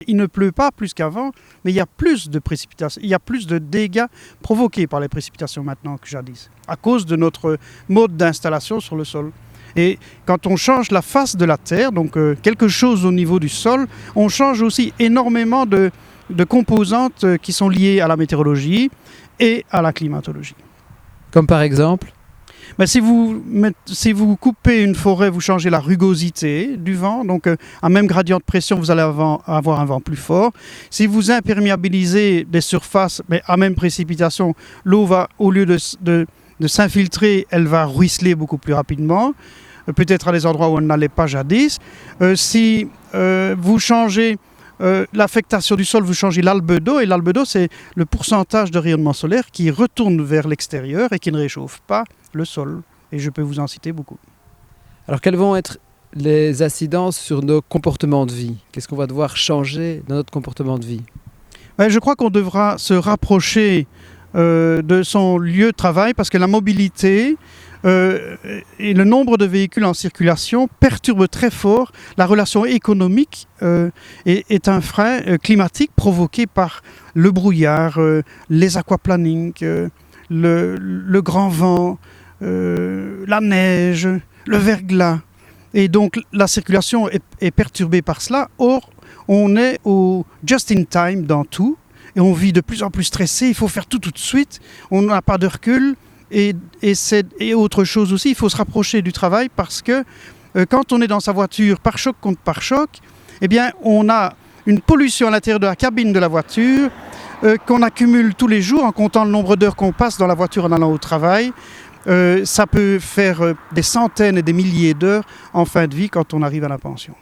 Il ne pleut pas plus qu'avant, mais il y a plus de précipitations, il y a plus de dégâts provoqués par les précipitations maintenant que jadis, à cause de notre mode d'installation sur le sol. Et quand on change la face de la terre, donc quelque chose au niveau du sol, on change aussi énormément de composantes qui sont liées à la météorologie et à la climatologie. Comme par exemple? Ben, si vous coupez une forêt, vous changez la rugosité du vent, donc à même gradient de pression, vous allez avoir un vent plus fort. Si vous imperméabilisez des surfaces, mais à même précipitation, l'eau va, au lieu de s'infiltrer, elle va ruisseler beaucoup plus rapidement, peut-être à des endroits où elle n'allait pas jadis. Si vous changez l'affectation du sol, vous changez l'albédo, et l'albédo, c'est le pourcentage de rayonnement solaire qui retourne vers l'extérieur et qui ne réchauffe pas le sol. Et je peux vous en citer beaucoup. Alors, quelles vont être les incidences sur nos comportements de vie? Qu'est-ce qu'on va devoir changer dans notre comportement de vie? Je crois qu'on devra se rapprocher de son lieu de travail parce que la mobilité et le nombre de véhicules en circulation perturbe très fort la relation économique est un frein climatique provoqué par le brouillard, les aquaplanings, le grand vent, la neige, le verglas. Et donc la circulation est perturbée par cela. Or, on est au just in time dans tout et on vit de plus en plus stressé. Il faut faire tout de suite. On n'a pas de recul. Et autre chose aussi, il faut se rapprocher du travail parce que quand on est dans sa voiture pare-choc contre pare-choc, eh bien, on a une pollution à l'intérieur de la cabine de la voiture qu'on accumule tous les jours en comptant le nombre d'heures qu'on passe dans la voiture en allant au travail. Ça peut faire des centaines et des milliers d'heures en fin de vie quand on arrive à la pension.